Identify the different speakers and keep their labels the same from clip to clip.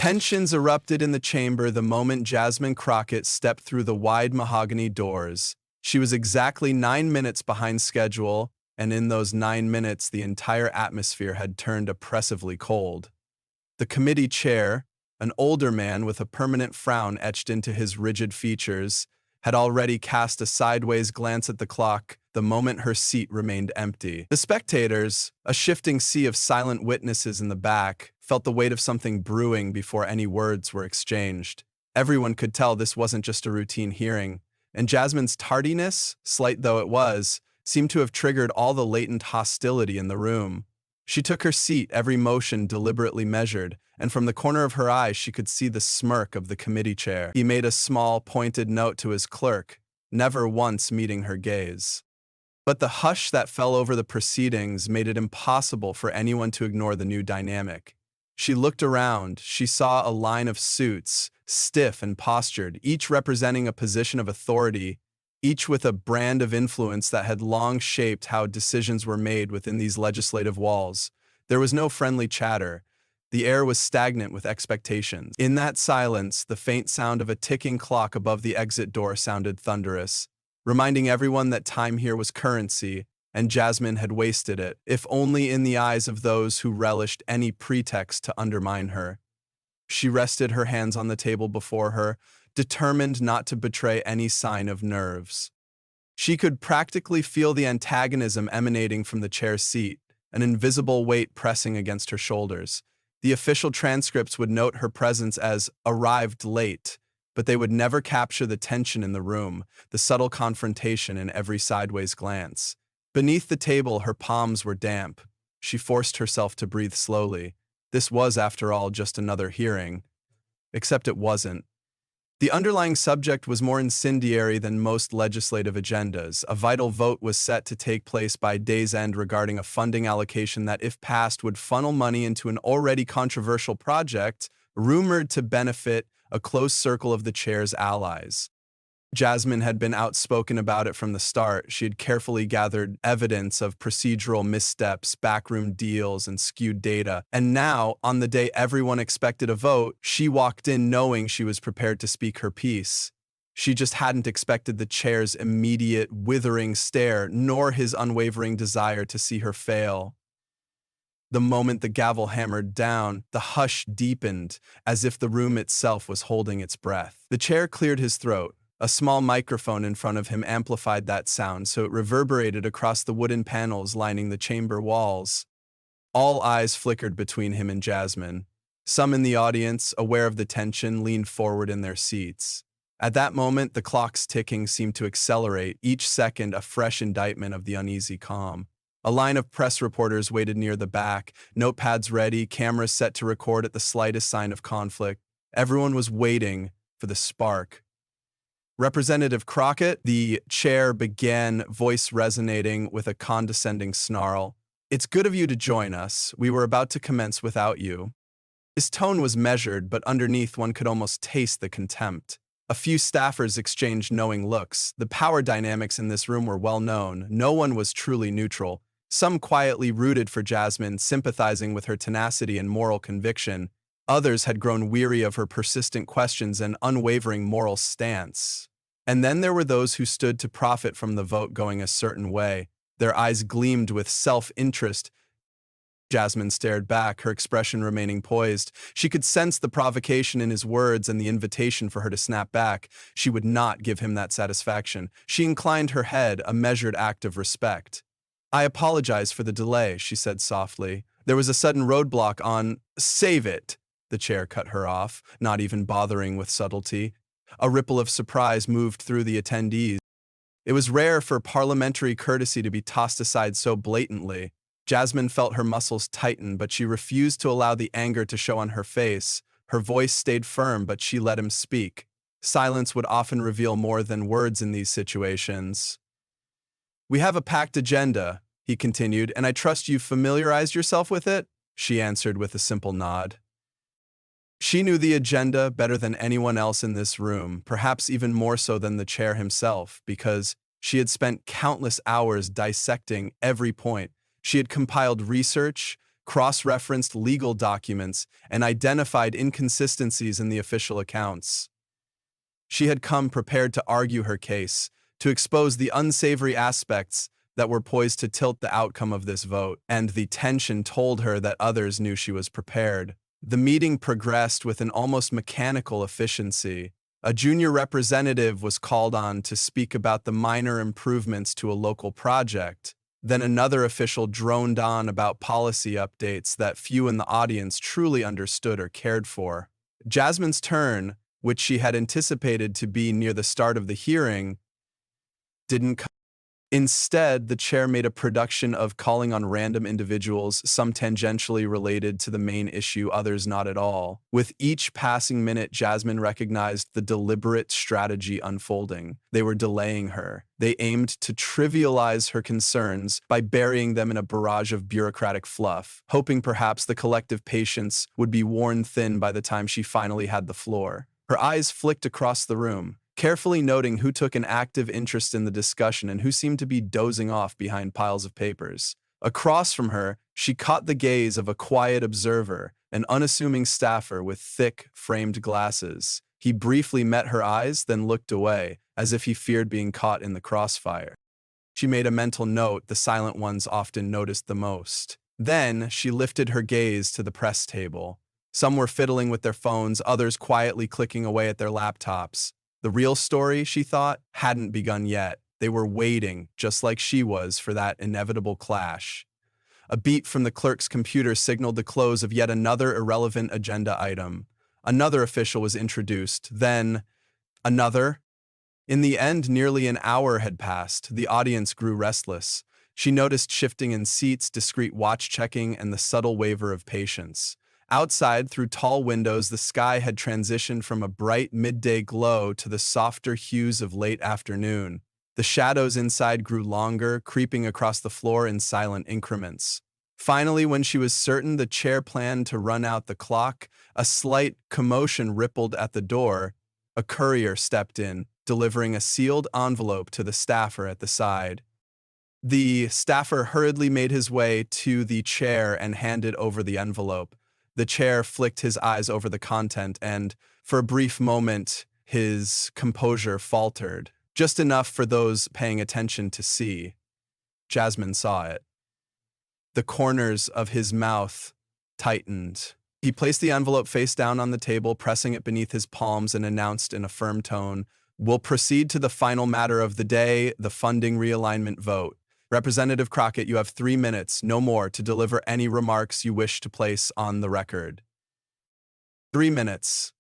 Speaker 1: Tensions erupted in the chamber the moment Jasmine Crockett stepped through the wide mahogany doors. She was exactly 9 minutes behind schedule, and in those 9 minutes the entire atmosphere had turned oppressively cold. The committee chair, an older man with a permanent frown etched into his rigid features, had already cast a sideways glance at the clock the moment her seat remained empty. The spectators, a shifting sea of silent witnesses in the back, felt the weight of something brewing before any words were exchanged. Everyone could tell this wasn't just a routine hearing, and Jasmine's tardiness, slight though it was, seemed to have triggered all the latent hostility in the room. She took her seat, every motion deliberately measured, and from the corner of her eye she could see the smirk of the committee chair. He made a small, pointed note to his clerk, never once meeting her gaze. But the hush that fell over the proceedings made it impossible for anyone to ignore the new dynamic. She looked around. She saw a line of suits, stiff and postured, each representing a position of authority, each with a brand of influence that had long shaped how decisions were made within these legislative walls. There was no friendly chatter. The air was stagnant with expectations. In that silence, the faint sound of a ticking clock above the exit door sounded thunderous, reminding everyone that time here was currency, and Jasmine had wasted it, if only in the eyes of those who relished any pretext to undermine her. She rested her hands on the table before her, determined not to betray any sign of nerves. She could practically feel the antagonism emanating from the chair's seat, an invisible weight pressing against her shoulders. The official transcripts would note her presence as "arrived late," but they would never capture the tension in the room, the subtle confrontation in every sideways glance. Beneath the table, her palms were damp. She forced herself to breathe slowly. This was, after all, just another hearing. Except it wasn't. The underlying subject was more incendiary than most legislative agendas. A vital vote was set to take place by day's end regarding a funding allocation that, if passed, would funnel money into an already controversial project rumored to benefit a close circle of the chair's allies. Jasmine had been outspoken about it from the start. She had carefully gathered evidence of procedural missteps, backroom deals, and skewed data. And now, on the day everyone expected a vote, she walked in knowing she was prepared to speak her piece. She just hadn't expected the chair's immediate, withering stare, nor his unwavering desire to see her fail. The moment the gavel hammered down, the hush deepened, as if the room itself was holding its breath. The chair cleared his throat. A small microphone in front of him amplified that sound, so it reverberated across the wooden panels lining the chamber walls. All eyes flickered between him and Jasmine. Some in the audience, aware of the tension, leaned forward in their seats. At that moment, the clock's ticking seemed to accelerate, each second a fresh indictment of the uneasy calm. A line of press reporters waited near the back, notepads ready, cameras set to record at the slightest sign of conflict. Everyone was waiting for the spark. Representative Crockett, the chair began, voice resonating with a condescending snarl. "It's good of you to join us. We were about to commence without you." His tone was measured, but underneath one could almost taste the contempt. A few staffers exchanged knowing looks. The power dynamics in this room were well known. No one was truly neutral. Some quietly rooted for Jasmine, sympathizing with her tenacity and moral conviction. Others had grown weary of her persistent questions and unwavering moral stance. And then there were those who stood to profit from the vote going a certain way. Their eyes gleamed with self-interest. Jasmine stared back, her expression remaining poised. She could sense the provocation in his words and the invitation for her to snap back. She would not give him that satisfaction. She inclined her head, a measured act of respect. "I apologize for the delay," she said softly. "There was a sudden roadblock on—" "Save it!" The chair cut her off, not even bothering with subtlety. A ripple of surprise moved through the attendees. It was rare for parliamentary courtesy to be tossed aside so blatantly. Jasmine felt her muscles tighten, but she refused to allow the anger to show on her face. Her voice stayed firm, but she let him speak. Silence would often reveal more than words in these situations. "We have a packed agenda," he continued, "and I trust you've familiarized yourself with it?" She answered with a simple nod. She knew the agenda better than anyone else in this room, perhaps even more so than the chair himself, because she had spent countless hours dissecting every point. She had compiled research, cross-referenced legal documents, and identified inconsistencies in the official accounts. She had come prepared to argue her case, to expose the unsavory aspects that were poised to tilt the outcome of this vote, and the tension told her that others knew she was prepared. The meeting progressed with an almost mechanical efficiency. A junior representative was called on to speak about the minor improvements to a local project. Then another official droned on about policy updates that few in the audience truly understood or cared for. Jasmine's turn, which she had anticipated to be near the start of the hearing, didn't come. Instead, the chair made a production of calling on random individuals, some tangentially related to the main issue, others not at all. With each passing minute, Jasmine recognized the deliberate strategy unfolding. They were delaying her. They aimed to trivialize her concerns by burying them in a barrage of bureaucratic fluff, hoping perhaps the collective patience would be worn thin by the time she finally had the floor. Her eyes flicked across the room, carefully noting who took an active interest in the discussion and who seemed to be dozing off behind piles of papers. Across from her, she caught the gaze of a quiet observer, an unassuming staffer with thick, framed glasses. He briefly met her eyes, then looked away, as if he feared being caught in the crossfire. She made a mental note the silent ones often noticed the most. Then, she lifted her gaze to the press table. Some were fiddling with their phones, others quietly clicking away at their laptops. The real story, she thought, hadn't begun yet. They were waiting, just like she was, for that inevitable clash. A beep from the clerk's computer signaled the close of yet another irrelevant agenda item. Another official was introduced, then another. In the end, nearly an hour had passed. The audience grew restless. She noticed shifting in seats, discreet watch-checking, and the subtle waver of patience. Outside, through tall windows, the sky had transitioned from a bright midday glow to the softer hues of late afternoon. The shadows inside grew longer, creeping across the floor in silent increments. Finally, when she was certain the chair planned to run out the clock, a slight commotion rippled at the door. A courier stepped in, delivering a sealed envelope to the staffer at the side. The staffer hurriedly made his way to the chair and handed over the envelope. The chair flicked his eyes over the content and, for a brief moment, his composure faltered, just enough for those paying attention to see. Jasmine saw it. The corners of his mouth tightened. He placed the envelope face down on the table, pressing it beneath his palms, and announced in a firm tone, "We'll proceed to the final matter of the day, the funding realignment vote. Representative Crockett, you have 3 minutes, no more, to deliver any remarks you wish to place on the record." 3 minutes.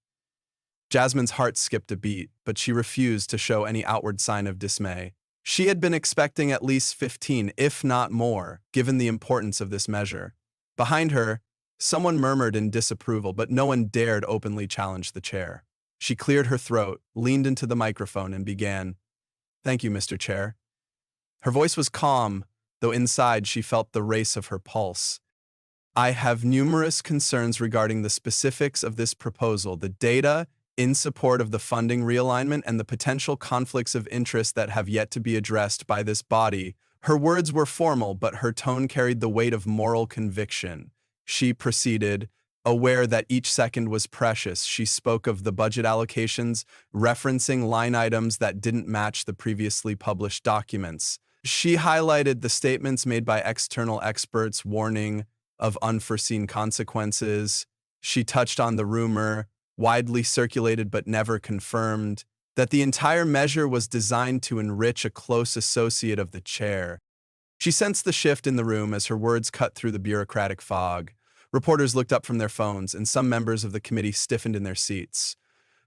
Speaker 1: Jasmine's heart skipped a beat, but she refused to show any outward sign of dismay. She had been expecting at least 15, if not more, given the importance of this measure. Behind her, someone murmured in disapproval, but no one dared openly challenge the chair. She cleared her throat, leaned into the microphone, and began, "Thank you, Mr. Chair." Her voice was calm, though inside she felt the race of her pulse. "I have numerous concerns regarding the specifics of this proposal, the data in support of the funding realignment, and the potential conflicts of interest that have yet to be addressed by this body." Her words were formal, but her tone carried the weight of moral conviction. She proceeded, aware that each second was precious. She spoke of the budget allocations, referencing line items that didn't match the previously published documents. She highlighted the statements made by external experts warning of unforeseen consequences. She touched on the rumor, widely circulated but never confirmed, that the entire measure was designed to enrich a close associate of the chair. She sensed the shift in the room as her words cut through the bureaucratic fog. Reporters looked up from their phones, and some members of the committee stiffened in their seats.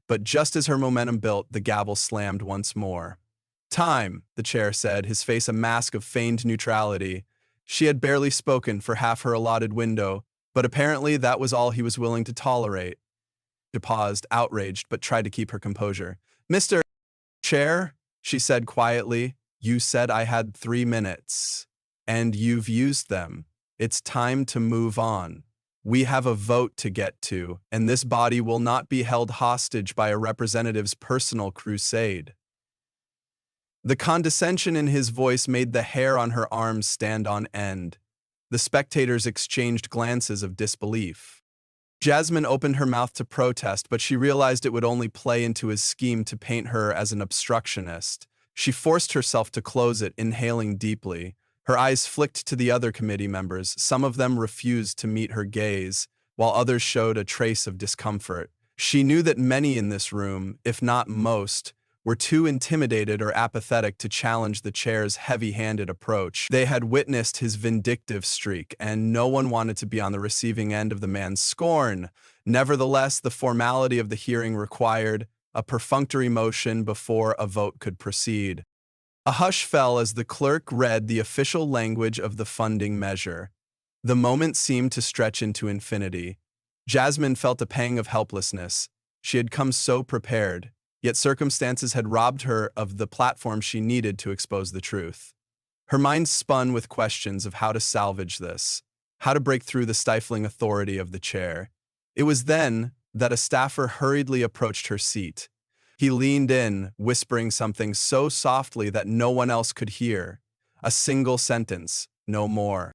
Speaker 1: But just as her momentum built, the gavel slammed once more. "Time," the chair said, his face a mask of feigned neutrality. She had barely spoken for half her allotted window, but apparently that was all he was willing to tolerate. She paused, outraged, but tried to keep her composure. "Mr. Chair," she said quietly, "you said I had 3 minutes, and you've used them. It's time to move on. We have a vote to get to, and this body will not be held hostage by a representative's personal crusade." The condescension in his voice made the hair on her arms stand on end. The spectators exchanged glances of disbelief. Jasmine opened her mouth to protest, but she realized it would only play into his scheme to paint her as an obstructionist. She forced herself to close it, inhaling deeply. Her eyes flicked to the other committee members. Some of them refused to meet her gaze, while others showed a trace of discomfort. She knew that many in this room, if not most, were too intimidated or apathetic to challenge the chair's heavy-handed approach. They had witnessed his vindictive streak, and no one wanted to be on the receiving end of the man's scorn. Nevertheless, the formality of the hearing required a perfunctory motion before a vote could proceed. A hush fell as the clerk read the official language of the funding measure. The moment seemed to stretch into infinity. Jasmine felt a pang of helplessness. She had come so prepared, yet circumstances had robbed her of the platform she needed to expose the truth. Her mind spun with questions of how to salvage this, how to break through the stifling authority of the chair. It was then that a staffer hurriedly approached her seat. He leaned in, whispering something so softly that no one else could hear. A single sentence, no more.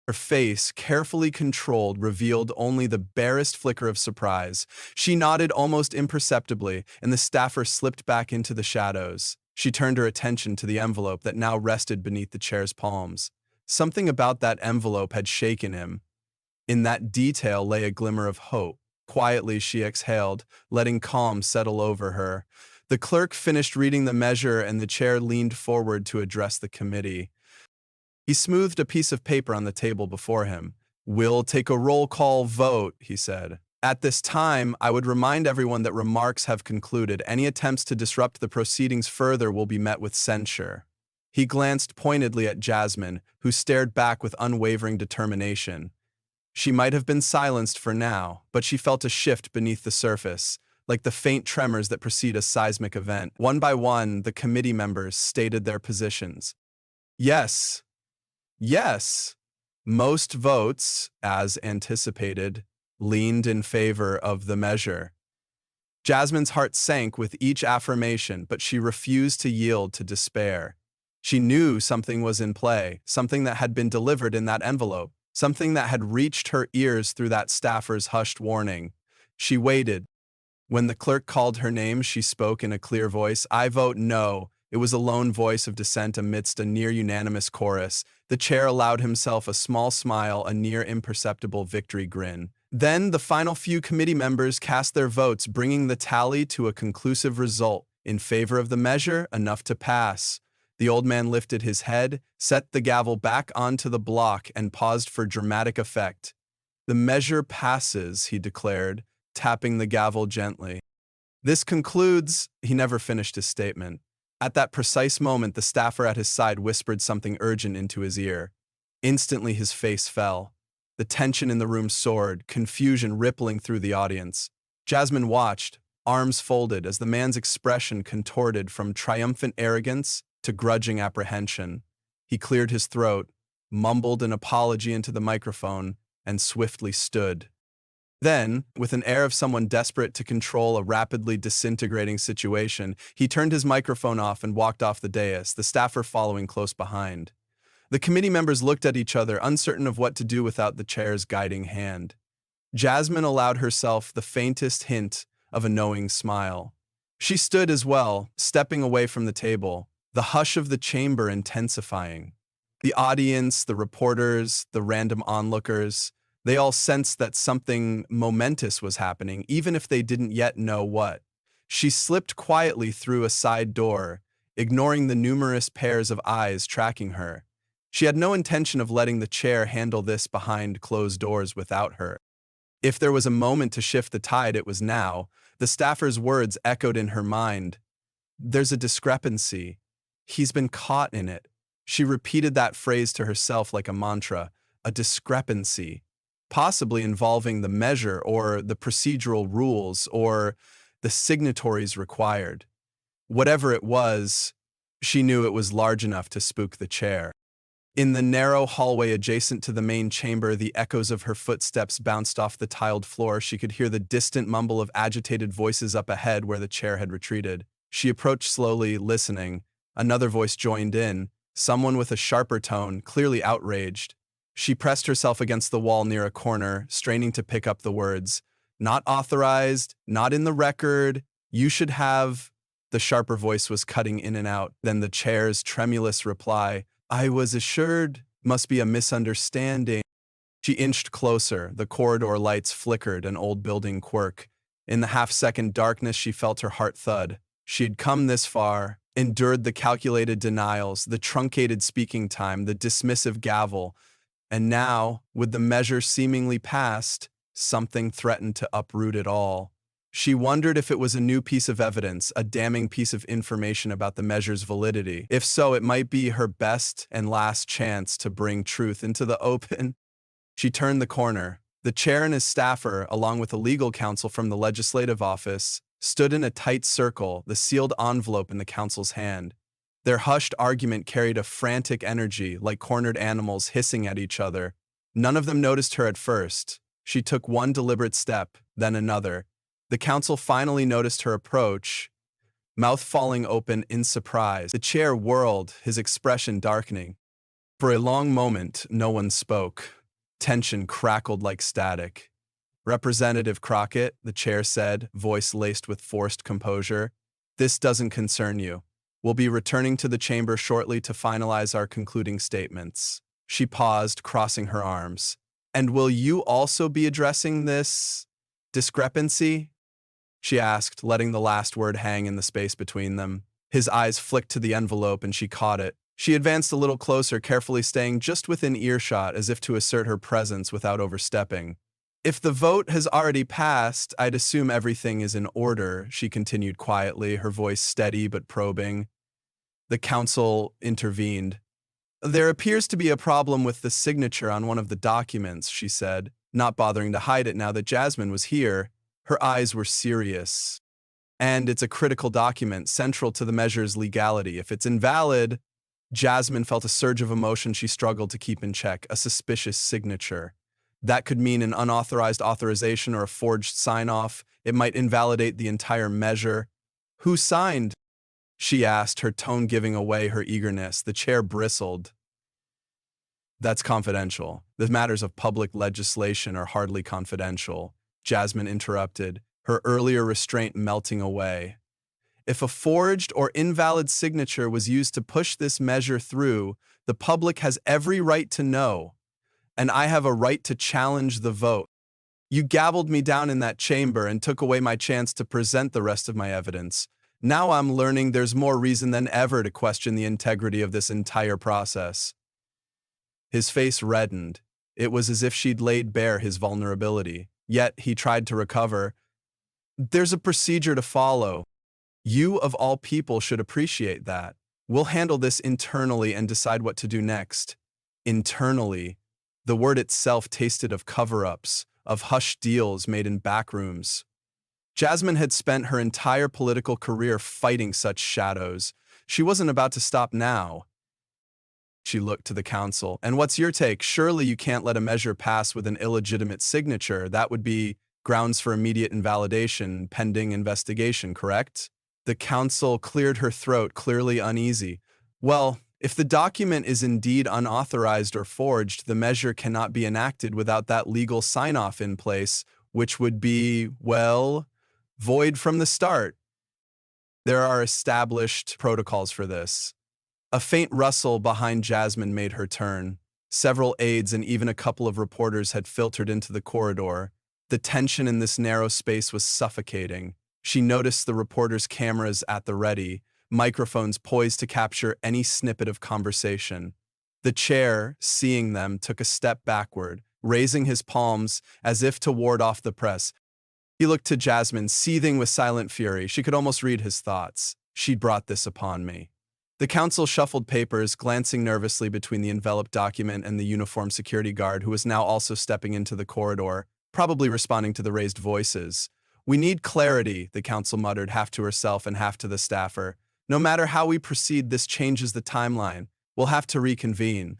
Speaker 1: Her face, carefully controlled, revealed only the barest flicker of surprise. She nodded almost imperceptibly, and the staffer slipped back into the shadows. She turned her attention to the envelope that now rested beneath the chair's palms. Something about that envelope had shaken him. In that detail lay a glimmer of hope. Quietly, she exhaled, letting calm settle over her. The clerk finished reading the measure, and the chair leaned forward to address the committee. He smoothed a piece of paper on the table before him. "We'll take a roll call vote," he said. "At this time, I would remind everyone that remarks have concluded. Any attempts to disrupt the proceedings further will be met with censure." He glanced pointedly at Jasmine, who stared back with unwavering determination. She might have been silenced for now, but she felt a shift beneath the surface, like the faint tremors that precede a seismic event. One by one, the committee members stated their positions. Yes. Yes. Most votes, as anticipated, leaned in favor of the measure. Jasmine's heart sank with each affirmation, but she refused to yield to despair. She knew something was in play, something that had been delivered in that envelope, something that had reached her ears through that staffer's hushed warning. She waited. When the clerk called her name, she spoke in a clear voice. "I vote no." It was a lone voice of dissent amidst a near-unanimous chorus. The chair allowed himself a small smile, a near-imperceptible victory grin. Then the final few committee members cast their votes, bringing the tally to a conclusive result. In favor of the measure, enough to pass. The old man lifted his head, set the gavel back onto the block, and paused for dramatic effect. "The measure passes," he declared, tapping the gavel gently. "This concludes—" He never finished his statement. At that precise moment, the staffer at his side whispered something urgent into his ear. Instantly, his face fell. The tension in the room soared, confusion rippling through the audience. Jasmine watched, arms folded, as the man's expression contorted from triumphant arrogance to grudging apprehension. He cleared his throat, mumbled an apology into the microphone, and swiftly stood. Then, with an air of someone desperate to control a rapidly disintegrating situation, he turned his microphone off and walked off the dais, the staffer following close behind. The committee members looked at each other, uncertain of what to do without the chair's guiding hand. Jasmine allowed herself the faintest hint of a knowing smile. She stood as well, stepping away from the table, the hush of the chamber intensifying. The audience, the reporters, the random onlookers, they all sensed that something momentous was happening, even if they didn't yet know what. She slipped quietly through a side door, ignoring the numerous pairs of eyes tracking her. She had no intention of letting the chair handle this behind closed doors without her. If there was a moment to shift the tide, it was now. The staffer's words echoed in her mind. "There's a discrepancy. He's been caught in it." She repeated that phrase to herself like a mantra. A discrepancy. Possibly involving the measure or the procedural rules or the signatories required. Whatever it was, she knew it was large enough to spook the chair. In the narrow hallway adjacent to the main chamber, the echoes of her footsteps bounced off the tiled floor. She could hear the distant mumble of agitated voices up ahead where the chair had retreated. She approached slowly, listening. Another voice joined in, someone with a sharper tone, clearly outraged. She pressed herself against the wall near a corner, straining to pick up the words. Not authorized, not in the record. You should have. The sharper voice was cutting in and out. Then the chair's tremulous reply. I was assured. Must be a misunderstanding. She inched closer. The corridor lights flickered, an old building quirk. In the half-second darkness, she felt her heart thud. She had come this far, endured the calculated denials, the truncated speaking time, the dismissive gavel, and now, with the measure seemingly passed, something threatened to uproot it all. She wondered if it was a new piece of evidence, a damning piece of information about the measure's validity. If so, it might be her best and last chance to bring truth into the open. She turned the corner. The chair and his staffer, along with a legal counsel from the legislative office, stood in a tight circle, the sealed envelope in the counsel's hand. Their hushed argument carried a frantic energy, like cornered animals hissing at each other. None of them noticed her at first. She took one deliberate step, then another. The counsel finally noticed her approach, mouth falling open in surprise. The chair whirled, his expression darkening. For a long moment, no one spoke. Tension crackled like static. Representative Crockett, the chair said, voice laced with forced composure, this doesn't concern you. We'll be returning to the chamber shortly to finalize our concluding statements. She paused, crossing her arms. And will you also be addressing this discrepancy? She asked, letting the last word hang in the space between them. His eyes flicked to the envelope and she caught it. She advanced a little closer, carefully staying just within earshot as if to assert her presence without overstepping. If the vote has already passed, I'd assume everything is in order, she continued quietly, her voice steady but probing. The counsel intervened. There appears to be a problem with the signature on one of the documents, she said, not bothering to hide it now that Jasmine was here. Her eyes were serious. And it's a critical document, central to the measure's legality. If it's invalid, Jasmine felt a surge of emotion she struggled to keep in check, a suspicious signature. That could mean an unauthorized authorization or a forged sign-off. It might invalidate the entire measure. Who signed? She asked, her tone giving away her eagerness. The chair bristled. That's confidential. The matters of public legislation are hardly confidential, Jasmine interrupted, her earlier restraint melting away. If a forged or invalid signature was used to push this measure through, the public has every right to know, and I have a right to challenge the vote. You gabbled me down in that chamber and took away my chance to present the rest of my evidence. Now I'm learning there's more reason than ever to question the integrity of this entire process. His face reddened. It was as if she'd laid bare his vulnerability. Yet he tried to recover. There's a procedure to follow. You, of all people, should appreciate that. We'll handle this internally and decide what to do next. Internally. The word itself tasted of cover-ups, of hushed deals made in back rooms. Jasmine had spent her entire political career fighting such shadows. She wasn't about to stop now. She looked to the counsel. And what's your take? Surely you can't let a measure pass with an illegitimate signature. That would be grounds for immediate invalidation, pending investigation, correct? The counsel cleared her throat, clearly uneasy. Well, if the document is indeed unauthorized or forged, the measure cannot be enacted without that legal sign-off in place, which would be, well, void from the start. There are established protocols for this. A faint rustle behind Jasmine made her turn. Several aides and even a couple of reporters had filtered into the corridor. The tension in this narrow space was suffocating. She noticed the reporters' cameras at the ready, microphones poised to capture any snippet of conversation. The chair, seeing them, took a step backward, raising his palms as if to ward off the press. He looked to Jasmine, seething with silent fury. She could almost read his thoughts. She'd brought this upon me. The counsel shuffled papers, glancing nervously between the enveloped document and the uniformed security guard, who was now also stepping into the corridor, probably responding to the raised voices. We need clarity, the counsel muttered, half to herself and half to the staffer. No matter how we proceed, this changes the timeline. We'll have to reconvene.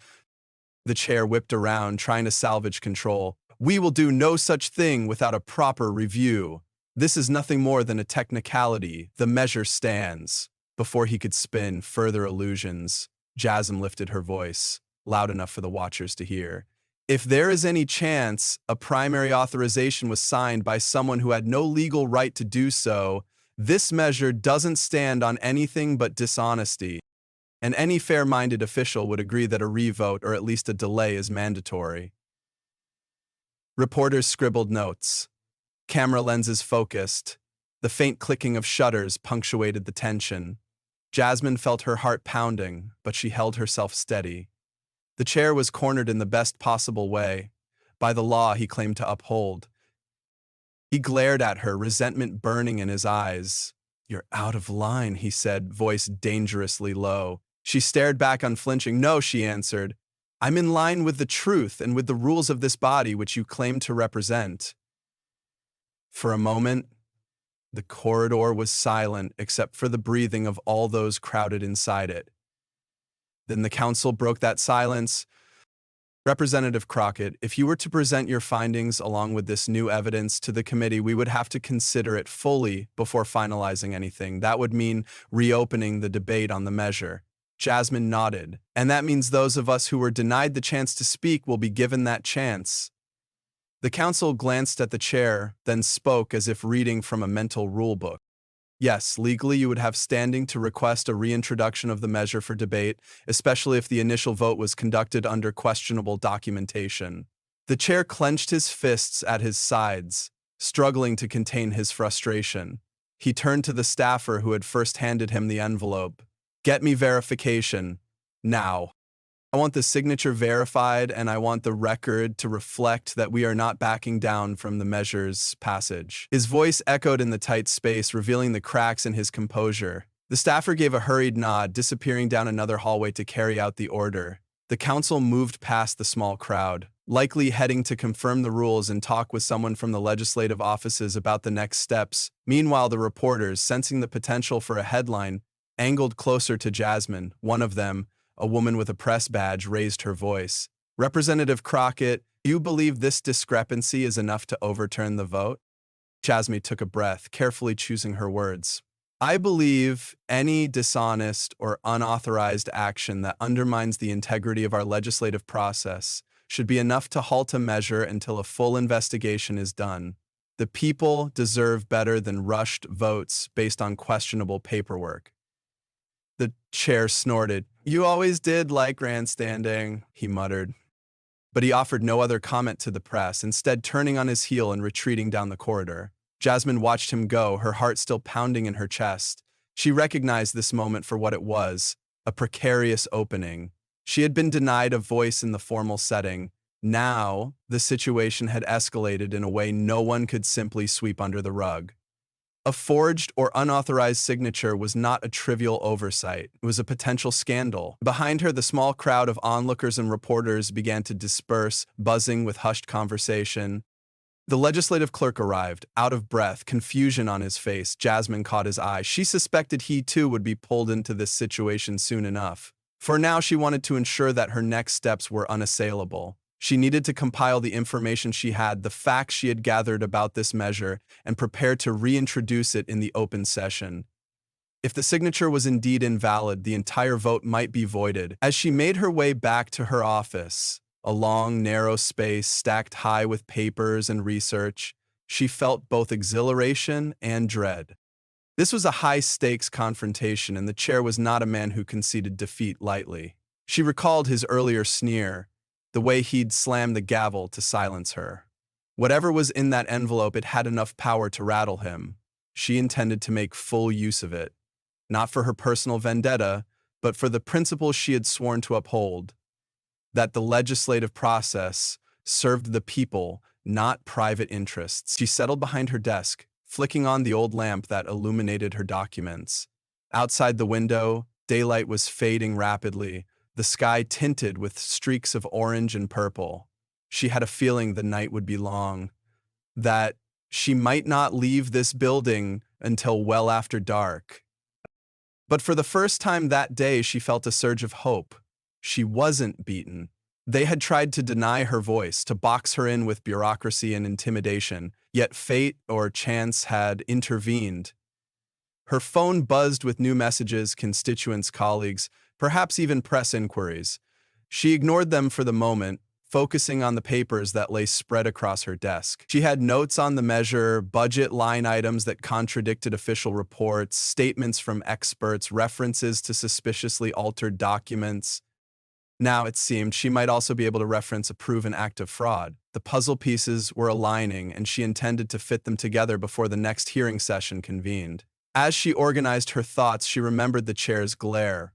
Speaker 1: The chair whipped around, trying to salvage control. We will do no such thing without a proper review. This is nothing more than a technicality. The measure stands. Before he could spin further illusions, Jasmine lifted her voice, loud enough for the watchers to hear. If there is any chance a primary authorization was signed by someone who had no legal right to do so, this measure doesn't stand on anything but dishonesty, and any fair-minded official would agree that a revote or at least a delay is mandatory. Reporters scribbled notes. Camera lenses focused. The faint clicking of shutters punctuated the tension. Jasmine felt her heart pounding, but she held herself steady. The chair was cornered in the best possible way, by the law he claimed to uphold. He glared at her, resentment burning in his eyes. "You're out of line," he said, voice dangerously low. She stared back unflinching. "No," she answered. "I'm in line with the truth and with the rules of this body which you claim to represent." For a moment, the corridor was silent except for the breathing of all those crowded inside it. Then the council broke that silence. "Representative Crockett, if you were to present your findings along with this new evidence to the committee, we would have to consider it fully before finalizing anything. That would mean reopening the debate on the measure." Jasmine nodded. "And that means those of us who were denied the chance to speak will be given that chance." The council glanced at the chair, then spoke as if reading from a mental rulebook. "Yes, legally you would have standing to request a reintroduction of the measure for debate, especially if the initial vote was conducted under questionable documentation." The chair clenched his fists at his sides, struggling to contain his frustration. He turned to the staffer who had first handed him the envelope. "Get me verification. Now. I want the signature verified, and I want the record to reflect that we are not backing down from the measure's passage." His voice echoed in the tight space, revealing the cracks in his composure. The staffer gave a hurried nod, disappearing down another hallway to carry out the order. The council moved past the small crowd, likely heading to confirm the rules and talk with someone from the legislative offices about the next steps. Meanwhile, the reporters, sensing the potential for a headline, angled closer to Jasmine. One of them, a woman with a press badge, raised her voice. "Representative Crockett, do you believe this discrepancy is enough to overturn the vote?" Jasmine took a breath, carefully choosing her words. "I believe any dishonest or unauthorized action that undermines the integrity of our legislative process should be enough to halt a measure until a full investigation is done. The people deserve better than rushed votes based on questionable paperwork." The chair snorted. "You always did like grandstanding," he muttered. But he offered no other comment to the press, instead turning on his heel and retreating down the corridor. Jasmine watched him go, her heart still pounding in her chest. She recognized this moment for what it was, a precarious opening. She had been denied a voice in the formal setting. Now, the situation had escalated in a way no one could simply sweep under the rug. A forged or unauthorized signature was not a trivial oversight. It was a potential scandal. Behind her, the small crowd of onlookers and reporters began to disperse, buzzing with hushed conversation. The legislative clerk arrived, out of breath, confusion on his face. Jasmine caught his eye. She suspected he too would be pulled into this situation soon enough. For now, she wanted to ensure that her next steps were unassailable. She needed to compile the information she had, the facts she had gathered about this measure, and prepare to reintroduce it in the open session. If the signature was indeed invalid, the entire vote might be voided. As she made her way back to her office, a long, narrow space stacked high with papers and research, she felt both exhilaration and dread. This was a high-stakes confrontation, and the chair was not a man who conceded defeat lightly. She recalled his earlier sneer, the way he'd slammed the gavel to silence her. Whatever was in that envelope, it had enough power to rattle him. She intended to make full use of it, not for her personal vendetta, but for the principles she had sworn to uphold, that the legislative process served the people, not private interests. She settled behind her desk, flicking on the old lamp that illuminated her documents. Outside the window, daylight was fading rapidly, the sky tinted with streaks of orange and purple. She had a feeling the night would be long, that she might not leave this building until well after dark. But for the first time that day, she felt a surge of hope. She wasn't beaten. They had tried to deny her voice, to box her in with bureaucracy and intimidation, yet fate or chance had intervened. Her phone buzzed with new messages, constituents, colleagues, perhaps even press inquiries. She ignored them for the moment, focusing on the papers that lay spread across her desk. She had notes on the measure, budget line items that contradicted official reports, statements from experts, references to suspiciously altered documents. Now, it seemed, she might also be able to reference a proven act of fraud. The puzzle pieces were aligning, and she intended to fit them together before the next hearing session convened. As she organized her thoughts, she remembered the chair's glare.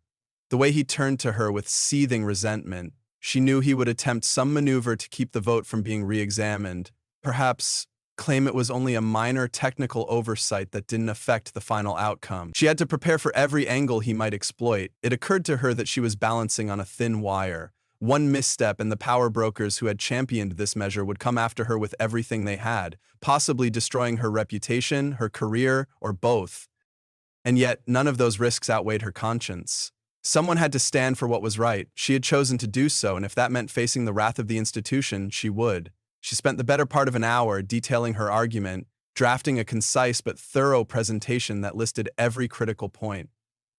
Speaker 1: The way he turned to her with seething resentment. She knew he would attempt some maneuver to keep the vote from being re-examined. Perhaps claim it was only a minor technical oversight that didn't affect the final outcome. She had to prepare for every angle he might exploit. It occurred to her that she was balancing on a thin wire. One misstep and the power brokers who had championed this measure would come after her with everything they had, possibly destroying her reputation, her career, or both. And yet, none of those risks outweighed her conscience. Someone had to stand for what was right. She had chosen to do so, and if that meant facing the wrath of the institution, she would. She spent the better part of an hour detailing her argument, drafting a concise but thorough presentation that listed every critical point.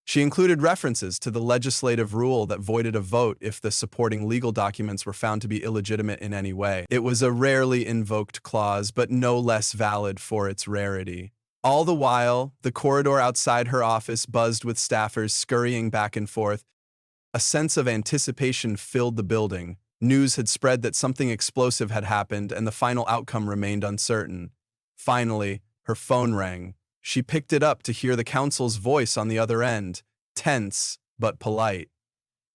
Speaker 1: She included references to the legislative rule that voided a vote if the supporting legal documents were found to be illegitimate in any way. It was a rarely invoked clause, but no less valid for its rarity. All the while, the corridor outside her office buzzed with staffers scurrying back and forth. A sense of anticipation filled the building. News had spread that something explosive had happened, and the final outcome remained uncertain. Finally, her phone rang. She picked it up to hear the counsel's voice on the other end, tense but polite.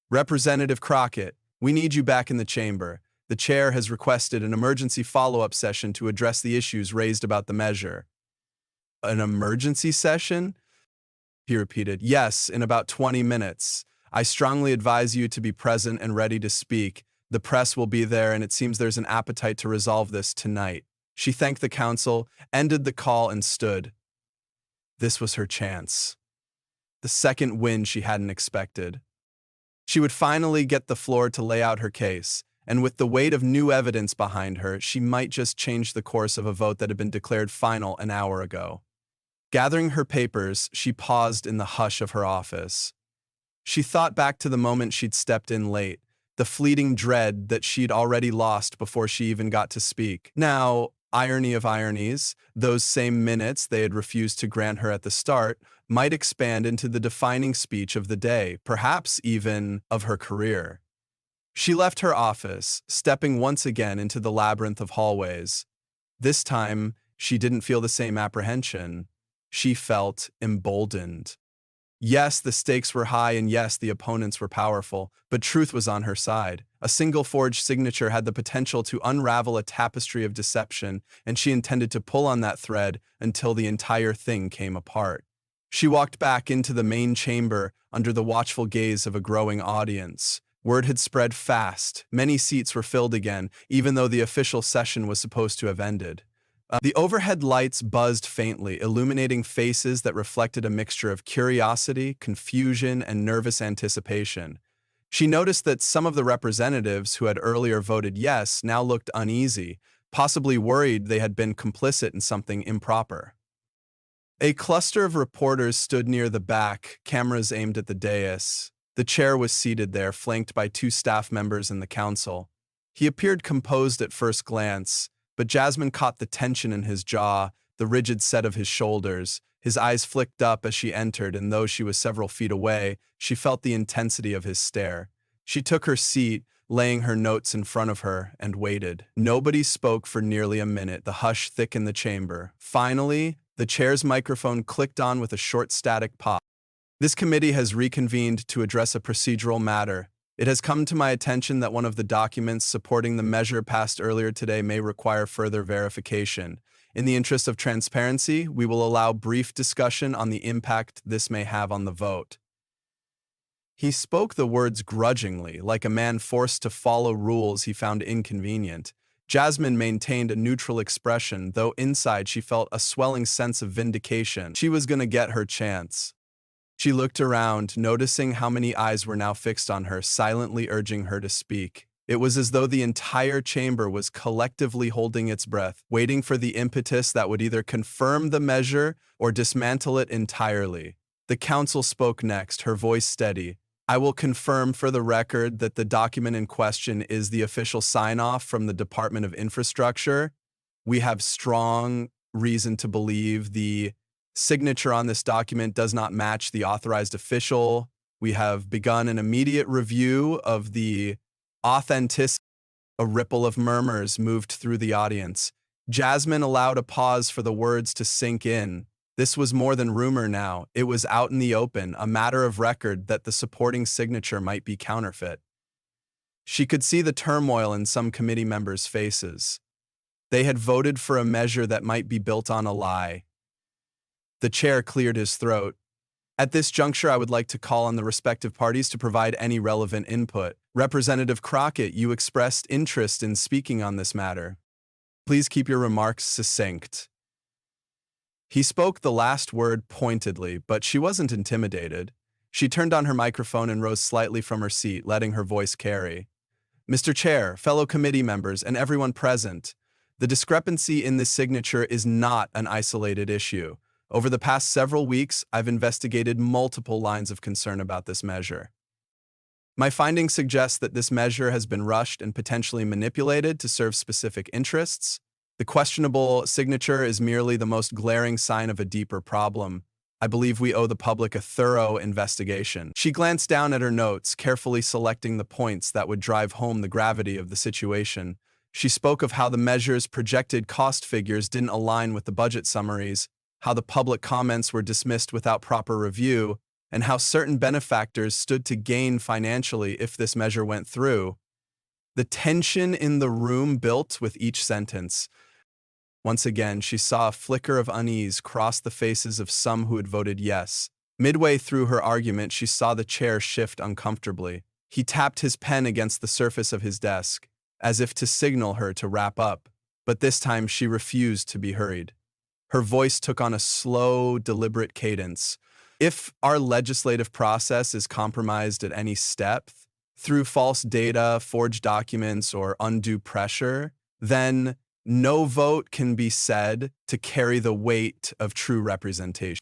Speaker 1: "Representative Crockett, we need you back in the chamber. The chair has requested an emergency follow-up session to address the issues raised about the measure." "An emergency session?" he repeated. "Yes, in about 20 minutes. I strongly advise you to be present and ready to speak. The press will be there, and it seems there's an appetite to resolve this tonight." She thanked the counsel, ended the call, and stood. This was her chance. The second win she hadn't expected. She would finally get the floor to lay out her case, and with the weight of new evidence behind her, she might just change the course of a vote that had been declared final an hour ago. Gathering her papers, she paused in the hush of her office. She thought back to the moment she'd stepped in late, the fleeting dread that she'd already lost before she even got to speak. Now, irony of ironies, those same minutes they had refused to grant her at the start might expand into the defining speech of the day, perhaps even of her career. She left her office, stepping once again into the labyrinth of hallways. This time, she didn't feel the same apprehension. She felt emboldened. Yes, the stakes were high, and yes, the opponents were powerful, but truth was on her side. A single forged signature had the potential to unravel a tapestry of deception, and she intended to pull on that thread until the entire thing came apart. She walked back into the main chamber under the watchful gaze of a growing audience. Word had spread fast. Many seats were filled again, even though the official session was supposed to have ended. The overhead lights buzzed faintly, illuminating faces that reflected a mixture of curiosity, confusion, and nervous anticipation. She noticed that some of the representatives who had earlier voted yes now looked uneasy, possibly worried they had been complicit in something improper. A cluster of reporters stood near the back, cameras aimed at the dais. The chair was seated there, flanked by two staff members and the counsel. He appeared composed at first glance, but Jasmine caught the tension in his jaw, the rigid set of his shoulders. His eyes flicked up as she entered, and though she was several feet away, she felt the intensity of his stare. She took her seat, laying her notes in front of her, and waited. Nobody spoke for nearly a minute. The hush thickened the chamber. Finally, the chair's microphone clicked on with a short static pop. "This committee has reconvened to address a procedural matter. It has come to my attention that one of the documents supporting the measure passed earlier today may require further verification. In the interest of transparency, we will allow brief discussion on the impact this may have on the vote." He spoke the words grudgingly, like a man forced to follow rules he found inconvenient. Jasmine maintained a neutral expression, though inside she felt a swelling sense of vindication. She was going to get her chance. She looked around, noticing how many eyes were now fixed on her, silently urging her to speak. It was as though the entire chamber was collectively holding its breath, waiting for the impetus that would either confirm the measure or dismantle it entirely. The counsel spoke next, her voice steady. I will confirm for the record that the document in question is the official sign-off from the Department of Infrastructure. We have strong reason to believe the signature on this document does not match the authorized official. We have begun an immediate review of the authenticity. A ripple of murmurs moved through the audience. Jasmine allowed a pause for the words to sink in. This was more than rumor now. It was out in the open, a matter of record that the supporting signature might be counterfeit. She could see the turmoil in some committee members' faces. They had voted for a measure that might be built on a lie. The chair cleared his throat. At this juncture, I would like to call on the respective parties to provide any relevant input. Representative Crockett, you expressed interest in speaking on this matter. Please keep your remarks succinct. He spoke the last word pointedly, but she wasn't intimidated. She turned on her microphone and rose slightly from her seat, letting her voice carry. Mr. Chair, fellow committee members, and everyone present, the discrepancy in this signature is not an isolated issue. Over the past several weeks, I've investigated multiple lines of concern about this measure. My findings suggest that this measure has been rushed and potentially manipulated to serve specific interests. The questionable signature is merely the most glaring sign of a deeper problem. I believe we owe the public a thorough investigation. She glanced down at her notes, carefully selecting the points that would drive home the gravity of the situation. She spoke of how the measure's projected cost figures didn't align with the budget summaries, how the public comments were dismissed without proper review, and how certain benefactors stood to gain financially if this measure went through. The tension in the room built with each sentence. Once again, she saw a flicker of unease cross the faces of some who had voted yes. Midway through her argument, she saw the chair shift uncomfortably. He tapped his pen against the surface of his desk, as if to signal her to wrap up, but this time she refused to be hurried. Her voice took on a slow, deliberate cadence. If our legislative process is compromised at any step, through false data, forged documents, or undue pressure, then no vote can be said to carry the weight of true representation.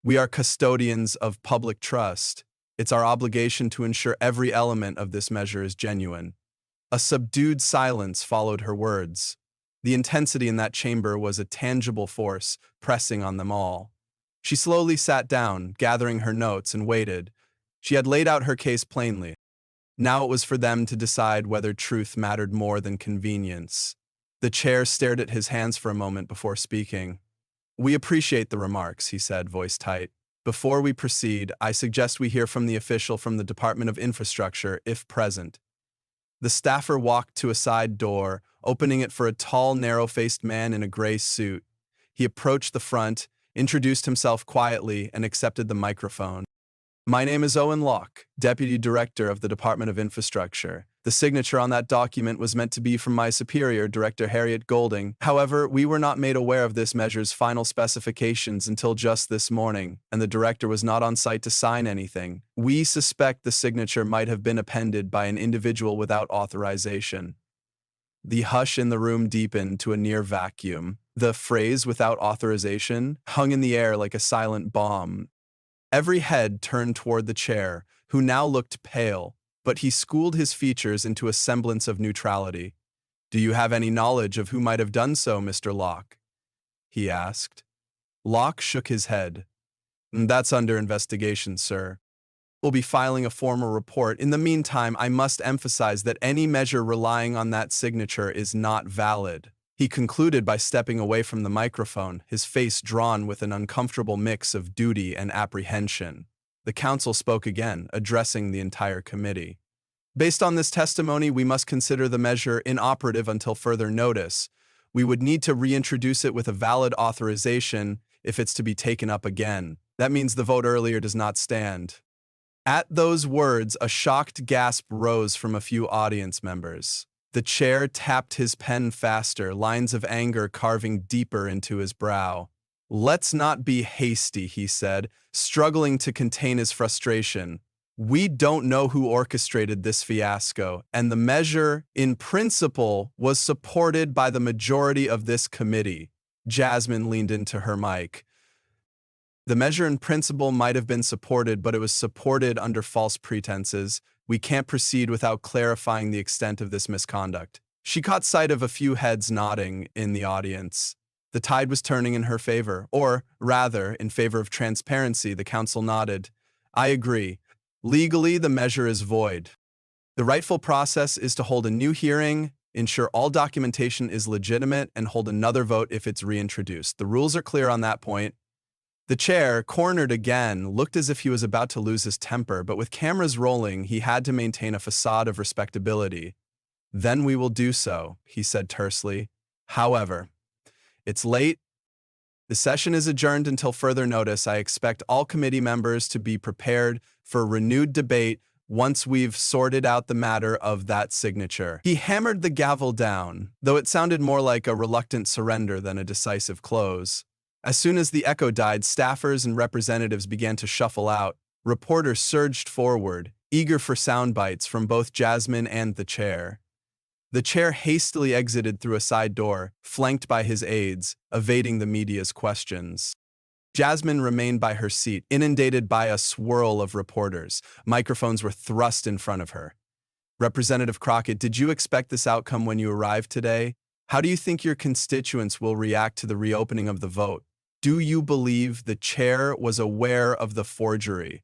Speaker 1: We are custodians of public trust. It's our obligation to ensure every element of this measure is genuine. A subdued silence followed her words. The intensity in that chamber was a tangible force pressing on them all. She slowly sat down, gathering her notes, and waited. She had laid out her case plainly. Now it was for them to decide whether truth mattered more than convenience. The chair stared at his hands for a moment before speaking. "We appreciate the remarks," he said, voice tight. "Before we proceed, I suggest we hear from the official from the Department of Infrastructure, if present." The staffer walked to a side door, opening it for a tall, narrow-faced man in a gray suit. He approached the front, introduced himself quietly, and accepted the microphone. "My name is Owen Locke, Deputy Director of the Department of Infrastructure. The signature on that document was meant to be from my superior, Director Harriet Golding. However, we were not made aware of this measure's final specifications until just this morning, and the director was not on site to sign anything. We suspect the signature might have been appended by an individual without authorization." The hush in the room deepened to a near vacuum. The phrase "without authorization" hung in the air like a silent bomb. Every head turned toward the chair, who now looked pale, but he schooled his features into a semblance of neutrality. "Do you have any knowledge of who might have done so, Mr. Locke?" he asked. Locke shook his head. "That's under investigation, sir. We'll be filing a formal report. In the meantime, I must emphasize that any measure relying on that signature is not valid." He concluded by stepping away from the microphone, his face drawn with an uncomfortable mix of duty and apprehension. The counsel spoke again, addressing the entire committee. "Based on this testimony, we must consider the measure inoperative until further notice. We would need to reintroduce it with a valid authorization if it's to be taken up again. That means the vote earlier does not stand." At those words, a shocked gasp rose from a few audience members. The chair tapped his pen faster, lines of anger carving deeper into his brow. "Let's not be hasty," he said, struggling to contain his frustration. "We don't know who orchestrated this fiasco, and the measure, in principle, was supported by the majority of this committee." Jasmine leaned into her mic. The measure in principle might have been supported, but it was supported under false pretenses. We can't proceed without clarifying the extent of this misconduct. She caught sight of a few heads nodding in the audience. The tide was turning in her favor, or, rather, in favor of transparency. The council nodded. I agree. Legally, the measure is void. The rightful process is to hold a new hearing, ensure all documentation is legitimate, and hold another vote if it's reintroduced. The rules are clear on that point. The chair, cornered again, looked as if he was about to lose his temper, but with cameras rolling, he had to maintain a facade of respectability. Then we will do so, he said tersely. However, it's late. The session is adjourned until further notice. I expect all committee members to be prepared for renewed debate once we've sorted out the matter of that signature. He hammered the gavel down, though it sounded more like a reluctant surrender than a decisive close. As soon as the echo died, staffers and representatives began to shuffle out. Reporters surged forward, eager for sound bites from both Jasmine and the chair. The chair hastily exited through a side door, flanked by his aides, evading the media's questions. Jasmine remained by her seat, inundated by a swirl of reporters. Microphones were thrust in front of her. Representative Crockett, did you expect this outcome when you arrived today? How do you think your constituents will react to the reopening of the vote? Do you believe the chair was aware of the forgery?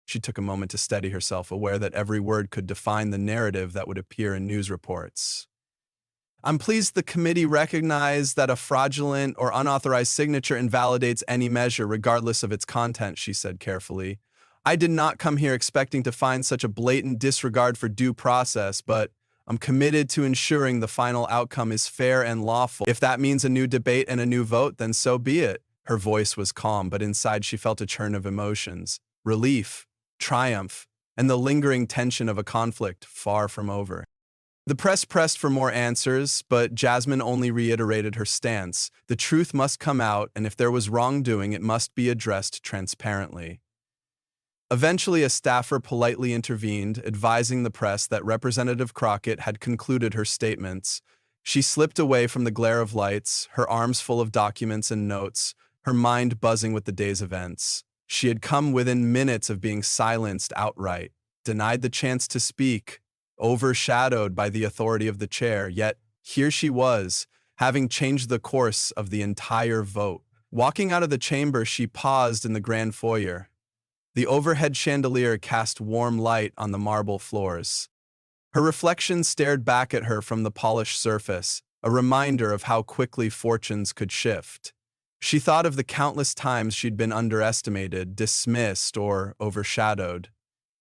Speaker 1: She took a moment to steady herself, aware that every word could define the narrative that would appear in news reports. I'm pleased the committee recognized that a fraudulent or unauthorized signature invalidates any measure regardless of its content, she said carefully. I did not come here expecting to find such a blatant disregard for due process, but I'm committed to ensuring the final outcome is fair and lawful. If that means a new debate and a new vote, then so be it. Her voice was calm, but inside she felt a churn of emotions. Relief, triumph, and the lingering tension of a conflict far from over. The press pressed for more answers, but Jasmine only reiterated her stance. The truth must come out, and if there was wrongdoing, it must be addressed transparently. Eventually, a staffer politely intervened, advising the press that Representative Crockett had concluded her statements. She slipped away from the glare of lights, her arms full of documents and notes, her mind buzzing with the day's events. She had come within minutes of being silenced outright, denied the chance to speak, overshadowed by the authority of the chair, yet here she was, having changed the course of the entire vote. Walking out of the chamber, she paused in the grand foyer. The overhead chandelier cast warm light on the marble floors. Her reflection stared back at her from the polished surface, a reminder of how quickly fortunes could shift. She thought of the countless times she'd been underestimated, dismissed, or overshadowed.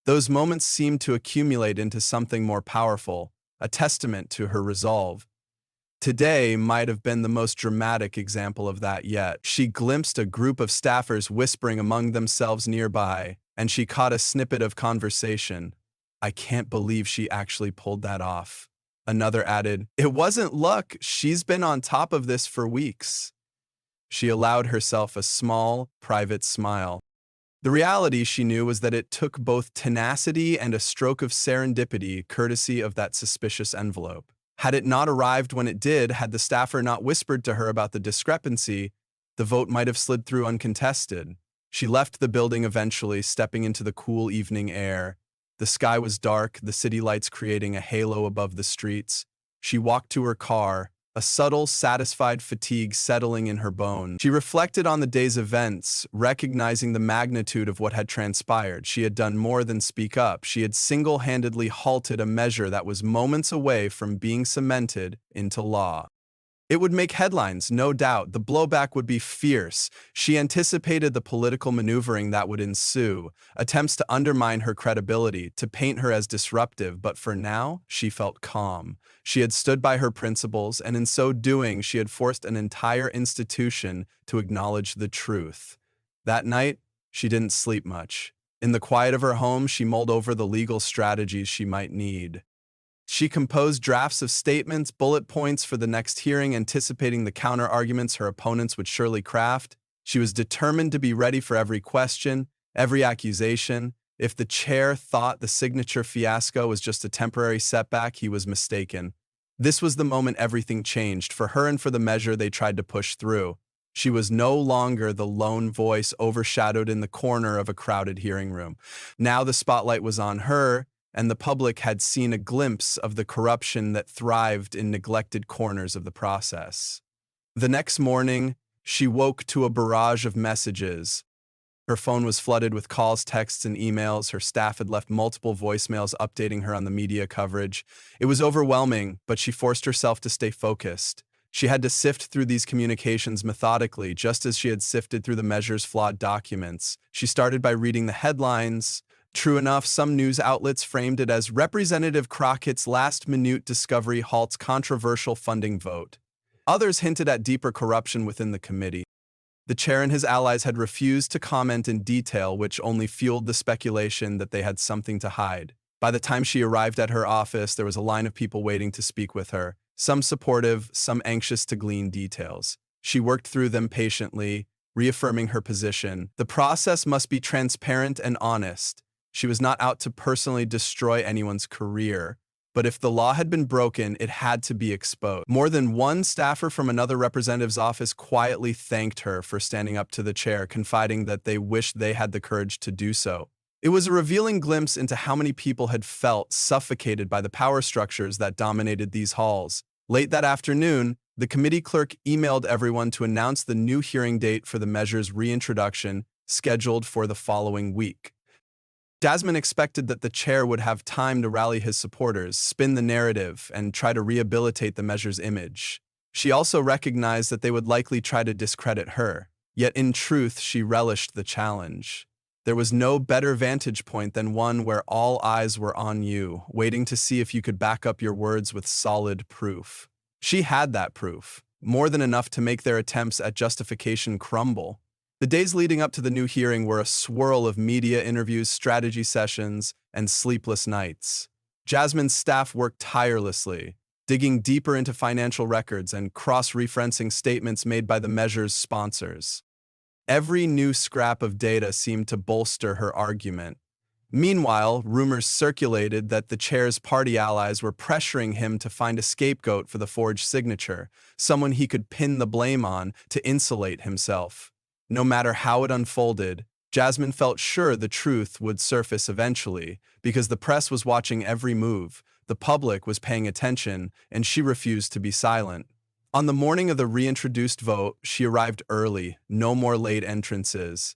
Speaker 1: Those moments seemed to accumulate into something more powerful, a testament to her resolve. Today might have been the most dramatic example of that yet. She glimpsed a group of staffers whispering among themselves nearby, and she caught a snippet of conversation. I can't believe she actually pulled that off. Another added, it wasn't luck, she's been on top of this for weeks. She allowed herself a small, private smile. The reality, she knew, was that it took both tenacity and a stroke of serendipity courtesy of that suspicious envelope. Had it not arrived when it did, had the staffer not whispered to her about the discrepancy, the vote might have slid through uncontested. She left the building eventually, stepping into the cool evening air. The sky was dark, the city lights creating a halo above the streets. She walked to her car, a subtle, satisfied fatigue settling in her bones. She reflected on the day's events, recognizing the magnitude of what had transpired. She had done more than speak up. She had single-handedly halted a measure that was moments away from being cemented into law. It would make headlines, no doubt. The blowback would be fierce. She anticipated the political maneuvering that would ensue, attempts to undermine her credibility, to paint her as disruptive, but for now, she felt calm. She had stood by her principles, and in so doing, she had forced an entire institution to acknowledge the truth. That night, she didn't sleep much. In the quiet of her home, she mulled over the legal strategies she might need. She composed drafts of statements, bullet points for the next hearing, anticipating the counter-arguments her opponents would surely craft. She was determined to be ready for every question, every accusation. If the chair thought the signature fiasco was just a temporary setback, he was mistaken. This was the moment everything changed, for her and for the measure they tried to push through. She was no longer the lone voice overshadowed in the corner of a crowded hearing room. Now the spotlight was on her, and the public had seen a glimpse of the corruption that thrived in neglected corners of the process. The next morning, she woke to a barrage of messages. Her phone was flooded with calls, texts, and emails. Her staff had left multiple voicemails updating her on the media coverage. It was overwhelming, but she forced herself to stay focused. She had to sift through these communications methodically, just as she had sifted through the measure's flawed documents. She started by reading the headlines. True enough, some news outlets framed it as Representative Crockett's last-minute discovery halts controversial funding vote. Others hinted at deeper corruption within the committee. The chair and his allies had refused to comment in detail, which only fueled the speculation that they had something to hide. By the time she arrived at her office, there was a line of people waiting to speak with her, some supportive, some anxious to glean details. She worked through them patiently, reaffirming her position. The process must be transparent and honest. She was not out to personally destroy anyone's career, but if the law had been broken, it had to be exposed. More than one staffer from another representative's office quietly thanked her for standing up to the chair, confiding that they wished they had the courage to do so. It was a revealing glimpse into how many people had felt suffocated by the power structures that dominated these halls. Late that afternoon, the committee clerk emailed everyone to announce the new hearing date for the measure's reintroduction, scheduled for the following week. Jasmine expected that the chair would have time to rally his supporters, spin the narrative, and try to rehabilitate the measure's image. She also recognized that they would likely try to discredit her, yet in truth she relished the challenge. There was no better vantage point than one where all eyes were on you, waiting to see if you could back up your words with solid proof. She had that proof, more than enough to make their attempts at justification crumble. The days leading up to the new hearing were a swirl of media interviews, strategy sessions, and sleepless nights. Jasmine's staff worked tirelessly, digging deeper into financial records and cross-referencing statements made by the measure's sponsors. Every new scrap of data seemed to bolster her argument. Meanwhile, rumors circulated that the chair's party allies were pressuring him to find a scapegoat for the forged signature, someone he could pin the blame on to insulate himself. No matter how it unfolded, Jasmine felt sure the truth would surface eventually, because the press was watching every move, the public was paying attention, and she refused to be silent. On the morning of the reintroduced vote, she arrived early, no more late entrances.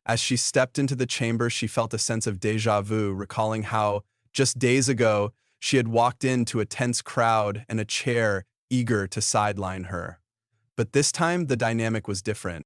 Speaker 1: As she stepped into the chamber, she felt a sense of déjà vu, recalling how, just days ago, she had walked into a tense crowd and a chair eager to sideline her. But this time, the dynamic was different.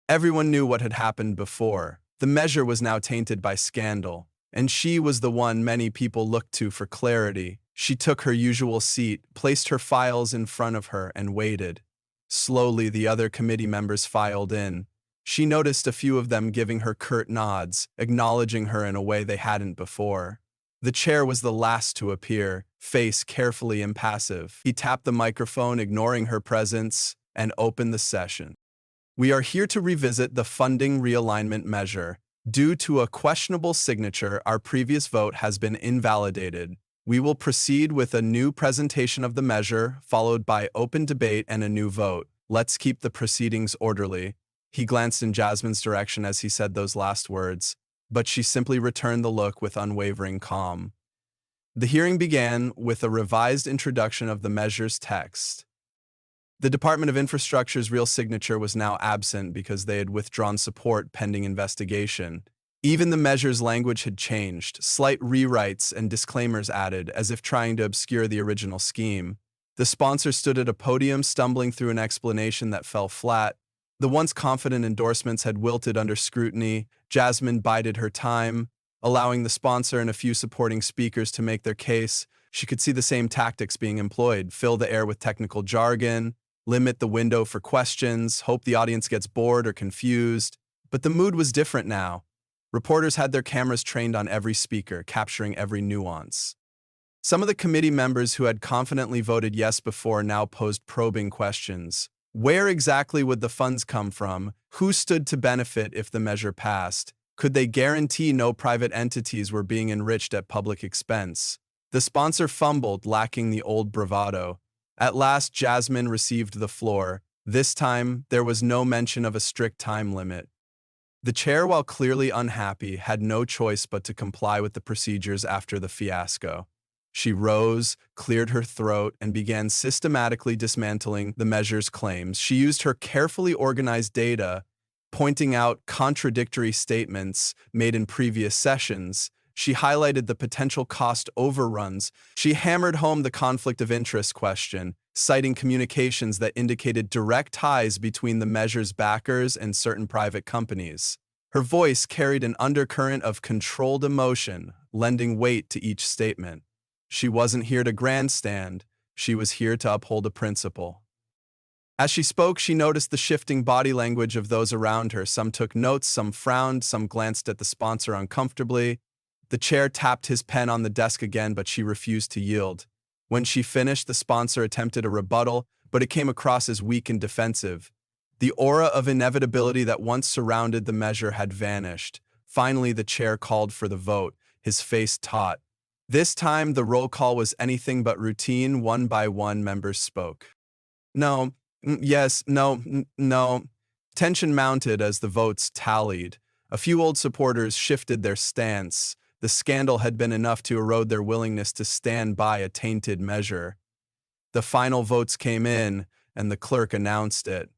Speaker 1: Everyone knew what had happened before. The measure was now tainted by scandal, and she was the one many people looked to for clarity. She took her usual seat, placed her files in front of her, and waited. Slowly, the other committee members filed in. She noticed a few of them giving her curt nods, acknowledging her in a way they hadn't before. The chair was the last to appear, face carefully impassive. He tapped the microphone, ignoring her presence, and opened the session. We are here to revisit the funding realignment measure. Due to a questionable signature, our previous vote has been invalidated. We will proceed with a new presentation of the measure, followed by open debate and a new vote. Let's keep the proceedings orderly. He glanced in Jasmine's direction as he said those last words, but she simply returned the look with unwavering calm. The hearing began with a revised introduction of the measure's text. The Department of Infrastructure's real signature was now absent because they had withdrawn support pending investigation. Even the measure's language had changed, slight rewrites and disclaimers added, as if trying to obscure the original scheme. The sponsor stood at a podium, stumbling through an explanation that fell flat. The once confident endorsements had wilted under scrutiny. Jasmine bided her time, allowing the sponsor and a few supporting speakers to make their case. She could see the same tactics being employed: fill the air with technical jargon, limit the window for questions, hope the audience gets bored or confused. But the mood was different now. Reporters had their cameras trained on every speaker, capturing every nuance. Some of the committee members who had confidently voted yes before now posed probing questions. Where exactly would the funds come from? Who stood to benefit if the measure passed? Could they guarantee no private entities were being enriched at public expense? The sponsor fumbled, lacking the old bravado. At last, Jasmine received the floor. This time, there was no mention of a strict time limit. The chair, while clearly unhappy, had no choice but to comply with the procedures after the fiasco. She rose, cleared her throat, and began systematically dismantling the measure's claims. She used her carefully organized data, pointing out contradictory statements made in previous sessions. She highlighted the potential cost overruns. She hammered home the conflict of interest question, citing communications that indicated direct ties between the measure's backers and certain private companies. Her voice carried an undercurrent of controlled emotion, lending weight to each statement. She wasn't here to grandstand. She was here to uphold a principle. As she spoke, she noticed the shifting body language of those around her. Some took notes, some frowned, some glanced at the sponsor uncomfortably. The chair tapped his pen on the desk again, but she refused to yield. When she finished, the sponsor attempted a rebuttal, but it came across as weak and defensive. The aura of inevitability that once surrounded the measure had vanished. Finally, the chair called for the vote, his face taut. This time, the roll call was anything but routine. One by one, members spoke. No, yes, no, no. Tension mounted as the votes tallied. A few old supporters shifted their stance. The scandal had been enough to erode their willingness to stand by a tainted measure. The final votes came in, and the clerk announced it.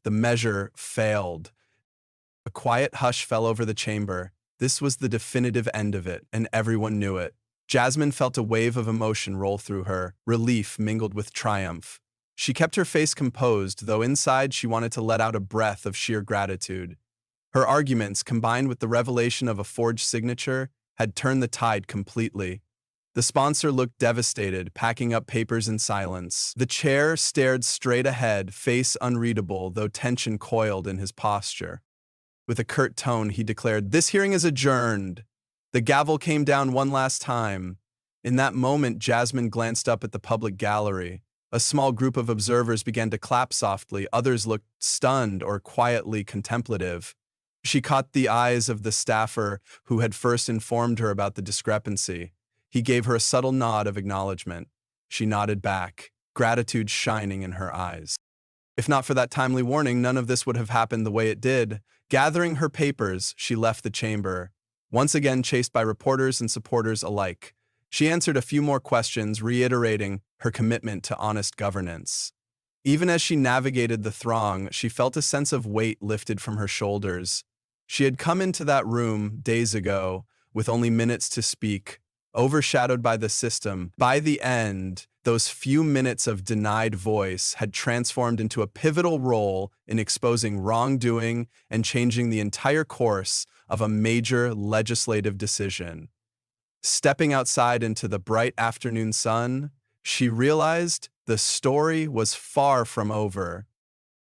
Speaker 1: The measure failed. A quiet hush fell over the chamber. This was the definitive end of it, and everyone knew it. Jasmine felt a wave of emotion roll through her, relief mingled with triumph. She kept her face composed, though inside she wanted to let out a breath of sheer gratitude. Her arguments, combined with the revelation of a forged signature, had turned the tide completely. The sponsor looked devastated, packing up papers in silence. The chair stared straight ahead, face unreadable, though tension coiled in his posture. With a curt tone, he declared, "This hearing is adjourned." The gavel came down one last time. In that moment, Jasmine glanced up at the public gallery. A small group of observers began to clap softly. Others looked stunned or quietly contemplative. She caught the eyes of the staffer who had first informed her about the discrepancy. He gave her a subtle nod of acknowledgement. She nodded back, gratitude shining in her eyes. If not for that timely warning, none of this would have happened the way it did. Gathering her papers, she left the chamber, once again chased by reporters and supporters alike. She answered a few more questions, reiterating her commitment to honest governance. Even as she navigated the throng, she felt a sense of weight lifted from her shoulders. She had come into that room days ago, with only minutes to speak, overshadowed by the system. By the end, those few minutes of denied voice had transformed into a pivotal role in exposing wrongdoing and changing the entire course of a major legislative decision. Stepping outside into the bright afternoon sun, she realized the story was far from over.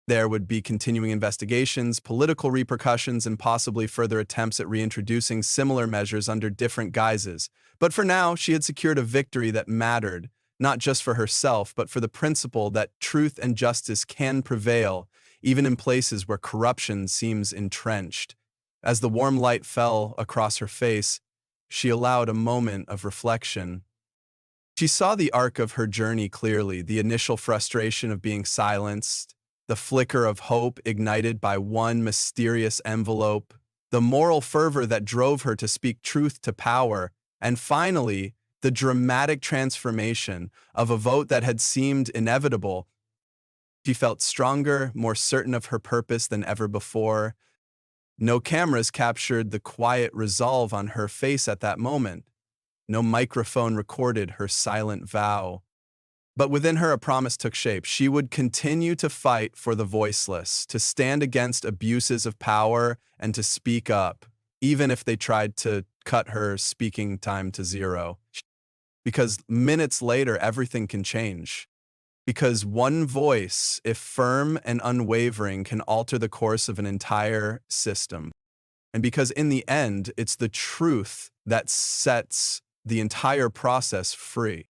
Speaker 1: There would be continuing investigations, political repercussions, and possibly further attempts at reintroducing similar measures under different guises. But for now, she had secured a victory that mattered, not just for herself, but for the principle that truth and justice can prevail, even in places where corruption seems entrenched. As the warm light fell across her face, she allowed a moment of reflection. She saw the arc of her journey clearly, the initial frustration of being silenced, the flicker of hope ignited by one mysterious envelope, the moral fervor that drove her to speak truth to power, and finally, the dramatic transformation of a vote that had seemed inevitable. She felt stronger, more certain of her purpose than ever before. No cameras captured the quiet resolve on her face at that moment. No microphone recorded her silent vow. But within her, a promise took shape. She would continue to fight for the voiceless, to stand against abuses of power, and to speak up, even if they tried to cut her speaking time to zero. Because minutes later, everything can change. Because one voice, if firm and unwavering, can alter the course of an entire system. And because in the end, it's the truth that sets the entire process free.